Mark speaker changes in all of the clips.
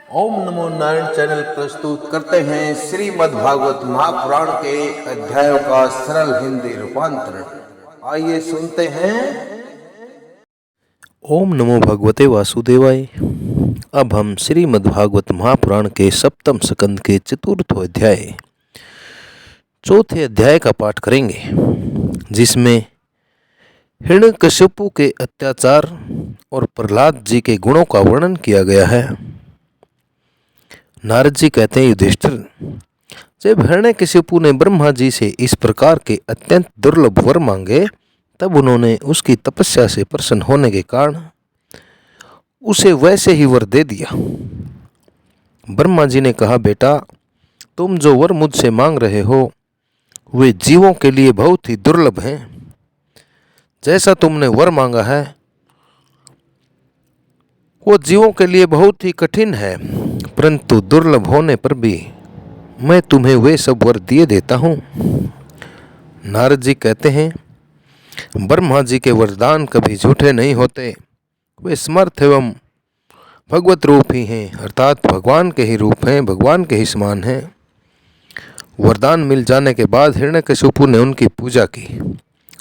Speaker 1: ओम नमो Narayan channel प्रस्तुत करते हैं श्रीमद् भागवत महापुराण के अध्यायों का सरल हिंदी रूपांतरण। आइए सुनते हैं।
Speaker 2: ओम नमो भगवते वासुदेवाय। अब हम श्रीमद् भागवत महापुराण के सप्तम स्कंद के चतुर्थ अध्याय चौथे अध्याय का पाठ करेंगे, जिसमें हिरण्यकशिपु के अत्याचार और प्रहलाद जी के गुणों का वर्णन किया गया है। नारद जी कहते हैं, युधिष्ठिर, जब हिरण्यकशिपु ने ब्रह्मा जी से इस प्रकार के अत्यंत दुर्लभ वर मांगे, तब उन्होंने उसकी तपस्या से प्रसन्न होने के कारण उसे वैसे ही वर दे दिया। ब्रह्मा जी ने कहा, बेटा, तुम जो वर मुझसे मांग रहे हो वे जीवों के लिए बहुत ही दुर्लभ हैं। जैसा तुमने वर मांगा है वो जीवों के लिए बहुत ही कठिन है, परंतु दुर्लभ होने पर भी मैं तुम्हें वे सब वर दिए देता हूँ। नारद जी कहते हैं, ब्रह्मा जी के वरदान कभी झूठे नहीं होते। वे समर्थ एवं भगवत रूप ही हैं, अर्थात भगवान के ही रूप हैं, भगवान के ही समान हैं। वरदान मिल जाने के बाद हिरण्यकशिपु ने उनकी पूजा की।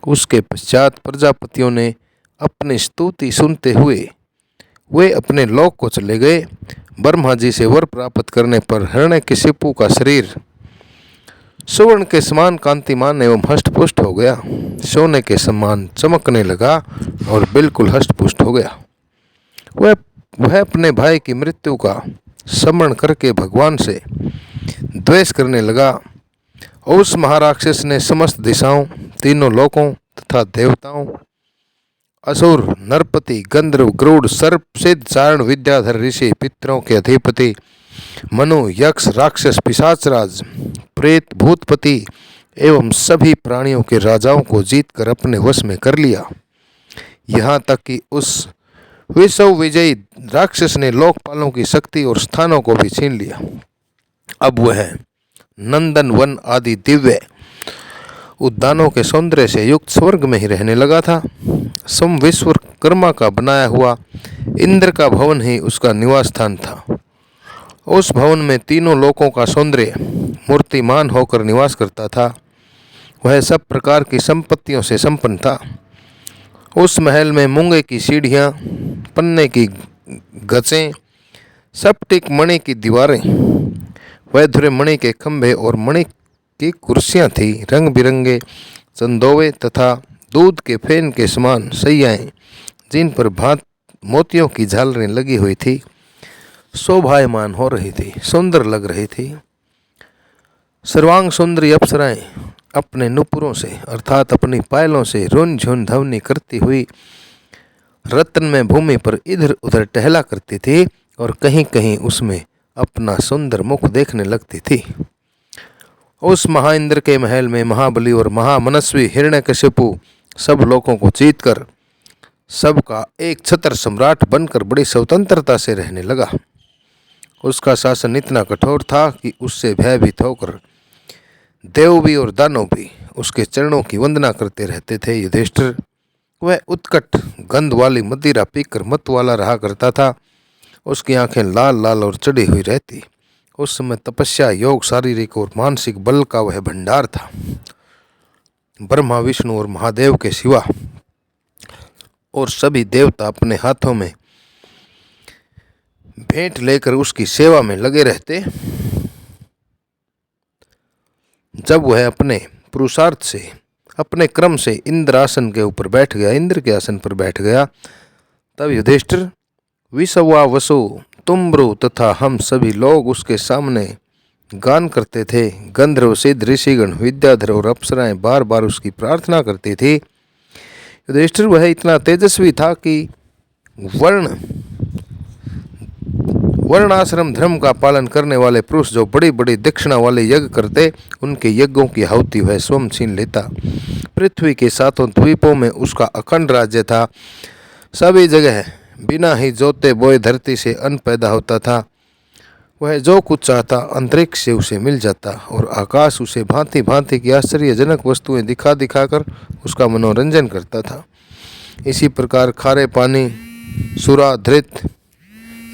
Speaker 2: उसके पश्चात प्रजापतियों ने अपनी स्तुति सुनते हुए वे अपने लोक को चले गए। ब्रह्मा जी से वर प्राप्त करने पर हिरण्यकशिपु का शरीर सुवर्ण के समान कांतिमान एवं हष्टपुष्ट हो गया, सोने के समान चमकने लगा और बिल्कुल हष्टपुष्ट हो गया। वह अपने भाई की मृत्यु का स्मरण करके भगवान से द्वेष करने लगा। उस महाराक्षस ने समस्त दिशाओं, तीनों लोकों तथा देवताओं, असुर, नरपति, गंधर्व, गरुड़, सर्प, सिद्ध, चारण, विद्याधर, ऋषि, पितरों के अधिपति, मनु, यक्ष, राक्षस, पिशाचराज, प्रेत, भूतपति एवं सभी प्राणियों के राजाओं को जीतकर अपने वश में कर लिया। यहाँ तक कि उस विश्व विजयी राक्षस ने लोकपालों की शक्ति और स्थानों को भी छीन लिया। अब वह नंदन वन आदि दिव्य उद्यानों के सौंदर्य से युक्त स्वर्ग में ही रहने लगा था। सम विश्वकर्मा का बनाया हुआ इंद्र का भवन ही उसका निवास स्थान था। उस भवन में तीनों लोकों का सौंदर्य मूर्तिमान होकर निवास करता था। वह सब प्रकार की संपत्तियों से संपन्न था। उस महल में मूंगे की सीढ़ियाँ, पन्ने की गचें, स्फटिक मणि की दीवारें, वैधुर्य मणि के खंभे और मणि की कुर्सियाँ थी। रंग बिरंगे चंदोवे तथा दूध के फेन के समान सैयाएँ, जिन पर भांत मोतियों की झालरें लगी हुई थी, शोभायमान हो रही थी, सुंदर लग रही थी। सर्वांग सुंदरी अप्सराएं अपने नुपुरों से अर्थात अपनी पायलों से रुन झुन ध्वनि करती हुई रत्न में भूमि पर इधर उधर टहला करती थी और कहीं कहीं उसमें अपना सुंदर मुख देखने लगती थी। उस महाइंद्र के महल में महाबली और महामनस्वी हिरण्यकशिपु सब लोगों को जीतकर सबका एक छत्र सम्राट बनकर बड़ी स्वतंत्रता से रहने लगा। उसका शासन इतना कठोर था कि उससे भयभीत होकर देव भी और दानव भी उसके चरणों की वंदना करते रहते थे। युधिष्ठिर, वह उत्कट गंध वाली मदिरा पीकर मत वाला रहा करता था। उसकी आंखें लाल लाल और चढ़ी हुई रहती। उस समय तपस्या, योग, शारीरिक और मानसिक बल का वह भंडार था। ब्रह्मा, विष्णु और महादेव के सिवा और सभी देवता अपने हाथों में भेंट लेकर उसकी सेवा में लगे रहते। जब वह अपने पुरुषार्थ से, अपने क्रम से इंद्र आसन के ऊपर बैठ गया, इंद्र के आसन पर बैठ गया, तब युधिष्ठिर, विश्वा, वसु, तुम्ब्रु तथा हम सभी लोग उसके सामने गान करते थे। गंधर्व, सिद्ध, ऋषिगण, विद्याधर और अप्सराएं बार बार उसकी प्रार्थना करती थी। युधिष्ठिर, वह इतना तेजस्वी था कि वर्णाश्रम धर्म का पालन करने वाले पुरुष जो बड़ी बड़ी दक्षिणा वाले यज्ञ करते, उनके यज्ञों की आहुति वह स्वयं छीन लेता। पृथ्वी के सातों द्वीपों में उसका अखंड राज्य था। सभी जगह बिना ही जोते बोए धरती से अन्न पैदा होता था। वह जो कुछ चाहता अंतरिक्ष से उसे मिल जाता और आकाश उसे भांति भांति की आश्चर्यजनक वस्तुएं दिखा दिखाकर उसका मनोरंजन करता था। इसी प्रकार खारे पानी, सुरा, धृत,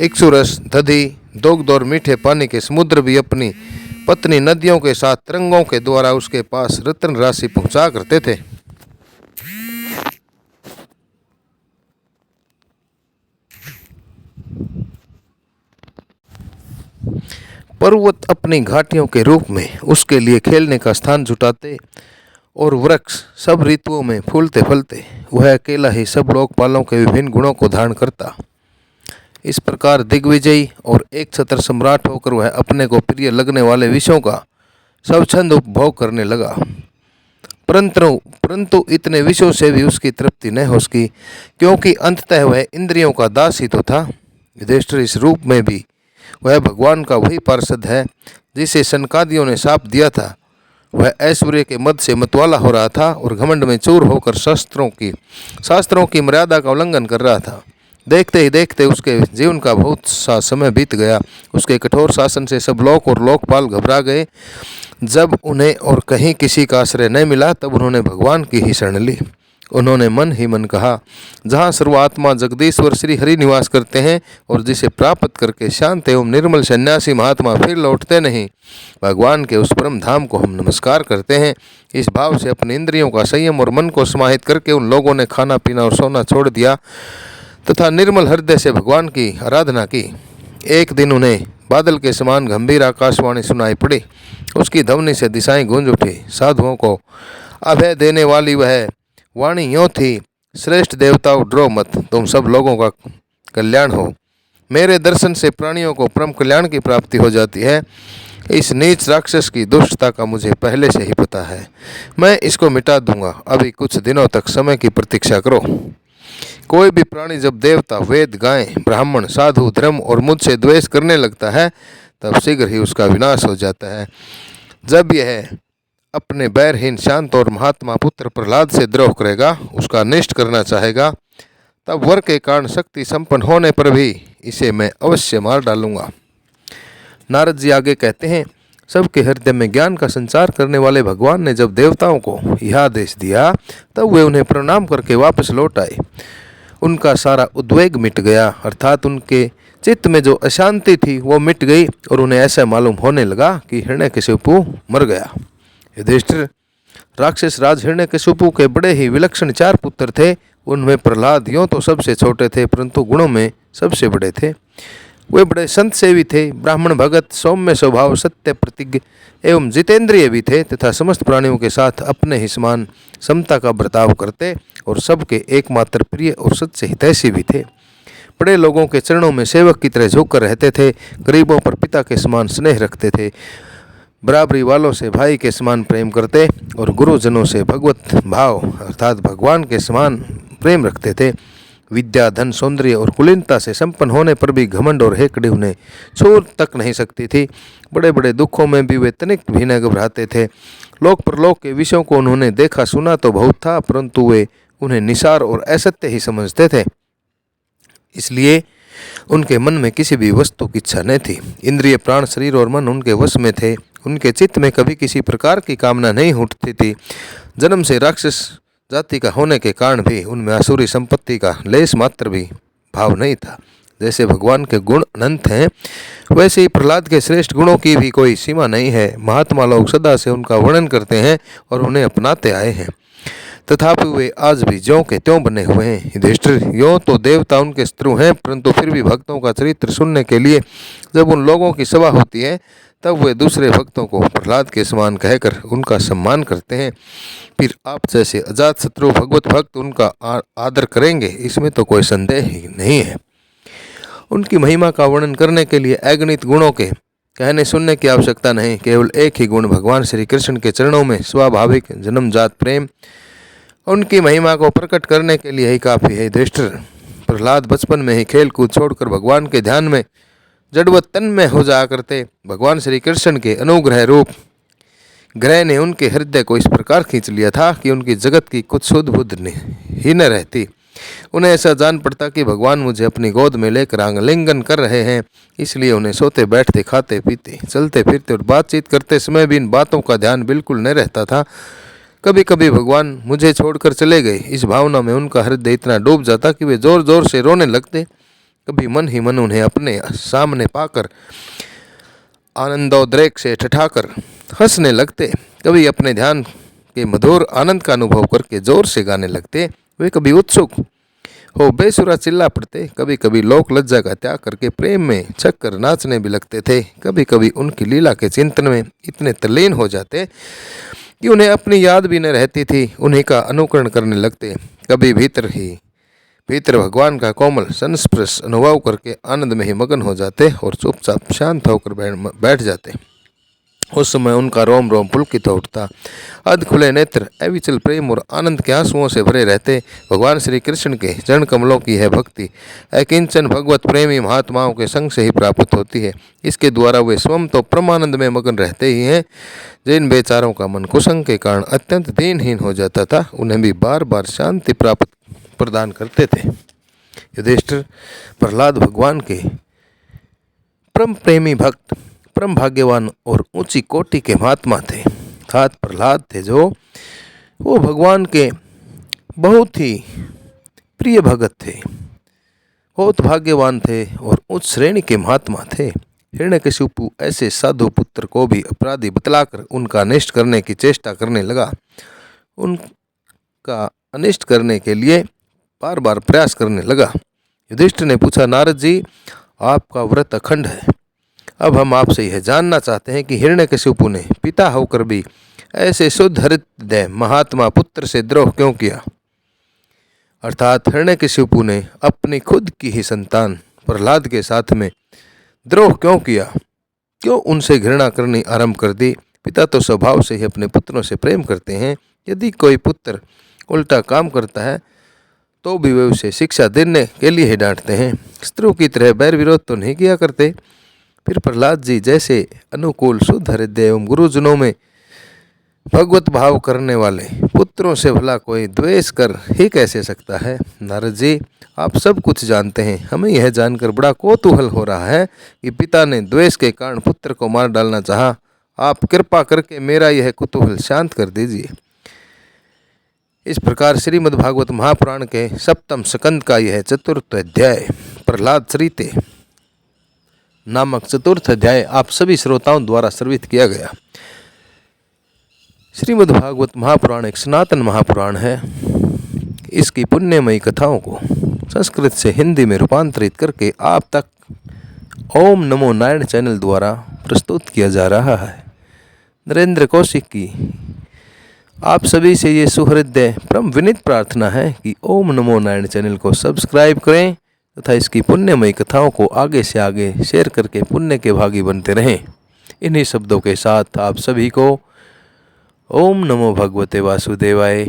Speaker 2: इक्षुरस, दधि, दुग्ध और मीठे पानी के समुद्र भी अपनी पत्नी नदियों के साथ तरंगों के द्वारा उसके पास रत्न राशि पहुंचा करते थे। पर्वत अपनी घाटियों के रूप में उसके लिए खेलने का स्थान जुटाते और वृक्ष सब ऋतुओं में फूलते फलते वह अकेला ही सब लोकपालों के विभिन्न गुणों को धारण करता। इस प्रकार दिग्विजयी और एक छत्र सम्राट होकर वह अपने को प्रिय लगने वाले विषयों का स्वच्छंद उपभोग करने लगा। परंतु इतने विषयों से भी उसकी तृप्ति न हो सकी, क्योंकि अंततः वह इंद्रियों का दास ही तो था। युधिष्ठिर इस रूप में भी वह भगवान का वही पार्षद है जिसे सनकादियों ने शाप दिया था। वह ऐश्वर्य के मद से मतवाला हो रहा था और घमंड में चूर होकर शास्त्रों की मर्यादा का उल्लंघन कर रहा था। देखते ही देखते उसके जीवन का बहुत सा समय बीत गया। उसके कठोर शासन से सब लोक और लोकपाल घबरा गए। जब उन्हें और कहीं किसी का आश्रय न मिला तब उन्होंने भगवान की ही शरण ली। उन्होंने मन ही मन कहा, जहाँ सर्वात्मा जगदीश्वर श्री हरि निवास करते हैं और जिसे प्राप्त करके शांत एवं निर्मल सन्यासी महात्मा फिर लौटते नहीं, भगवान के उस परम धाम को हम नमस्कार करते हैं। इस भाव से अपने इंद्रियों का संयम और मन को समाहित करके उन लोगों ने खाना पीना और सोना छोड़ दिया तथा निर्मल हृदय से भगवान की आराधना की। एक दिन उन्हें बादल के समान गंभीर आकाशवाणी सुनाई पड़ी। उसकी ध्वनि से दिशाएं गूंज उठी। साधुओं को अभय देने वाली वह वाणी यों थी, श्रेष्ठ देवताओं डरो मत, तुम सब लोगों का कल्याण हो। मेरे दर्शन से प्राणियों को परम कल्याण की प्राप्ति हो जाती है। इस नीच राक्षस की दुष्टता का मुझे पहले से ही पता है। मैं इसको मिटा दूंगा। अभी कुछ दिनों तक समय की प्रतीक्षा करो। कोई भी प्राणी जब देवता, वेद, गाय, ब्राह्मण, साधु, धर्म और मुझसे द्वेष करने लगता है तब शीघ्र ही उसका विनाश हो जाता है। जब यह अपने बैरहीन शांत और महात्मा पुत्र प्रहलाद से द्रोह करेगा, उसका निष्ठ करना चाहेगा, तब वर के कारण शक्ति संपन्न होने पर भी इसे मैं अवश्य मार डालूंगा। नारद जी आगे कहते हैं, सबके हृदय में ज्ञान का संचार करने वाले भगवान ने जब देवताओं को यह आदेश दिया तब वे उन्हें प्रणाम करके वापस लौट आए। उनका सारा उद्वेग मिट गया, अर्थात उनके चित्त में जो अशांति थी वो मिट गई और उन्हें ऐसा मालूम होने लगा कि हिरण्यकशिपु मर गया। युधिष्ठिर, राक्षस राज हिरण्यकशिपु के बड़े ही विलक्षण 4 पुत्र थे। उनमें प्रहलाद यों तो सबसे छोटे थे परंतु गुणों में सबसे बड़े थे। वे बड़े संत सेवी थे, ब्राह्मण भगत, सौम्य स्वभाव, सत्य प्रतिज्ञ एवं जितेंद्रिय भी थे तथा समस्त प्राणियों के साथ अपने ही समान समता का बर्ताव करते और सबके एकमात्र प्रिय और सच्चे हितैषी भी थे। बड़े लोगों के चरणों में सेवक की तरह झुककर रहते थे, गरीबों पर पिता के समान स्नेह रखते थे, बराबरी वालों से भाई के समान प्रेम करते और गुरुजनों से भगवत भाव अर्थात भगवान के समान प्रेम रखते थे। विद्या, धन, सौंदर्य और कुलीनता से संपन्न होने पर भी घमंड और हेकड़ी उन्हें छू तक नहीं सकती थी। बड़े बड़े दुखों में भी वे तनिक भी न घबराते थे। लोक परलोक के विषयों को उन्होंने देखा सुना तो बहुत था, परंतु वे उन्हें निसार और असत्य ही समझते थे। इसलिए उनके मन में किसी भी वस्तु की इच्छा न थी। इंद्रिय, प्राण, शरीर और मन उनके वश में थे। उनके चित्त में कभी किसी प्रकार की कामना नहीं उठती थी। जन्म से राक्षस जाति का होने के कारण भी उनमें आसुरी संपत्ति का लेस मात्र भी भाव नहीं था। जैसे भगवान के गुण अनंत हैं, वैसे ही प्रहलाद के श्रेष्ठ गुणों की भी कोई सीमा नहीं है। महात्मा लोग सदा से उनका वर्णन करते हैं और उन्हें अपनाते आए हैं, तथापि वे आज भी ज्यों के त्यों बने हुए हैं। युधिष्ठिर, यों तो देवता उनके शत्रु हैं, परंतु फिर भी भक्तों का चरित्र सुनने के लिए जब उन लोगों की सभा होती है तब वे दूसरे भक्तों को प्रहलाद के समान कहकर उनका सम्मान करते हैं। फिर आप जैसे अजात शत्रु भगवत भक्त उनका आदर करेंगे, इसमें तो कोई संदेह ही नहीं है। उनकी महिमा का वर्णन करने के लिए अगणित गुणों के कहने सुनने की आवश्यकता नहीं। केवल एक ही गुण भगवान श्री कृष्ण के चरणों में स्वाभाविक जन्मजात प्रेम, उनकी महिमा को प्रकट करने के लिए ही काफ़ी है। युधिष्ठिर, प्रहलाद बचपन में ही खेल कूद छोड़कर भगवान के ध्यान में जड़वत तन में हो जाया करते। भगवान श्री कृष्ण के अनुग्रह रूप ग्रह ने उनके हृदय को इस प्रकार खींच लिया था कि उनकी जगत की कुछ शुद्ध बुद्ध ही न रहती। उन्हें ऐसा जान पड़ता कि भगवान मुझे अपनी गोद में लेकर आलिंगन कर रहे हैं, इसलिए उन्हें सोते बैठते, खाते पीते, चलते फिरते और बातचीत करते समय भी इन बातों का ध्यान बिल्कुल न रहता था। कभी कभी भगवान मुझे छोड़कर चले गए, इस भावना में उनका हृदय इतना डूब जाता कि वे जोर जोर से रोने लगते। कभी मन ही मन उन्हें अपने सामने पाकर आनंदोद्रेक से ठठाकर हंसने लगते, कभी अपने ध्यान के मधुर आनंद का अनुभव करके जोर से गाने लगते। वे कभी उत्सुक हो बेसुरा चिल्ला पड़ते, कभी कभी लोक लज्जा का त्याग करके प्रेम में छक कर नाचने भी लगते थे। कभी कभी उनकी लीला के चिंतन में इतने तल्लीन हो जाते कि उन्हें अपनी याद भी न रहती थी, उन्हीं का अनुकरण करने लगते। कभी भीतर भगवान का कोमल संस्पर्श अनुभव करके आनंद में ही मगन हो जाते और चुपचाप शांत होकर बैठ जाते। उस समय उनका रोम रोम पुलकित हो उठता, अध खुले नेत्र अविचल प्रेम और आनंद के आंसुओं से भरे रहते। भगवान श्री कृष्ण के चरण कमलों की है भक्ति अकिंचन भगवत प्रेमी महात्माओं के संग से ही प्राप्त होती है। इसके द्वारा वे स्वयं तो परमानंद में मगन रहते ही हैं, जिन बेचारों का मन कुसंग के कारण अत्यंत दीनहीन हो जाता था, उन्हें भी बार बार शांति प्राप्त प्रदान करते थे। युधिष्ठिर प्रहलाद भगवान के परम प्रेमी भक्त, परम भाग्यवान और ऊंची कोटि के महात्मा थे। अर्थात प्रहलाद थे जो वो भगवान के बहुत ही प्रिय भगत थे, बहुत भाग्यवान थे और उच्च श्रेणी के महात्मा थे। हिरण्यकशिपु ऐसे साधु पुत्र को भी अपराधी बतलाकर उनका अनिष्ट करने की चेष्टा करने लगा। उनका अनिष्ट करने के लिए बार बार प्रयास करने लगा। युधिष्ठिर ने पूछा, नारद जी, आपका व्रत अखंड है, अब हम आपसे यह जानना चाहते हैं कि हिरण्यकशिपु ने पिता होकर भी ऐसे शुद्ध हृदय महात्मा पुत्र से द्रोह क्यों किया। अर्थात हिरण्यकशिपु ने अपनी खुद की ही संतान प्रहलाद के साथ में द्रोह क्यों किया, क्यों उनसे घृणा करनी आरंभ कर दी। पिता तो स्वभाव से ही अपने पुत्रों से प्रेम करते हैं, यदि कोई पुत्र उल्टा काम करता है तो भी वे उसे शिक्षा देने के लिए ही डांटते हैं, स्त्रियों की तरह बैर विरोध तो नहीं किया करते। फिर प्रहलाद जी जैसे अनुकूल शुद्ध हृदय एवं गुरुजनों में भगवत भाव करने वाले पुत्रों से भला कोई द्वेष कर ही कैसे सकता है। नारद जी, आप सब कुछ जानते हैं, हमें यह जानकर बड़ा कौतूहल हो रहा है कि पिता ने द्वेष के कारण पुत्र को मार डालना चाहा। आप कृपा करके मेरा यह कुतूहल शांत कर दीजिए। इस प्रकार श्रीमद्भागवत महापुराण के सप्तम स्कंद का यह चतुर्थ अध्याय प्रहलाद चरिते नामक चतुर्थ अध्याय आप सभी श्रोताओं द्वारा श्रवित किया गया। श्रीमद्भागवत महापुराण एक सनातन महापुराण है। इसकी पुण्यमयी कथाओं को संस्कृत से हिंदी में रूपांतरित करके आप तक ओम नमो नारायण चैनल द्वारा प्रस्तुत किया जा रहा है। नरेंद्र कौशिक की आप सभी से ये सुहृदय परम विनीत प्रार्थना है कि ओम नमो नारायण चैनल को सब्सक्राइब करें तथा इसकी पुण्यमयी कथाओं को आगे से आगे शेयर करके पुण्य के भागी बनते रहें। इन्हीं शब्दों के साथ आप सभी को ओम नमो भगवते वासुदेवाय,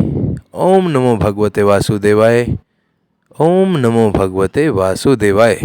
Speaker 2: ओम नमो भगवते वासुदेवाय, ओम नमो भगवते वासुदेवाय।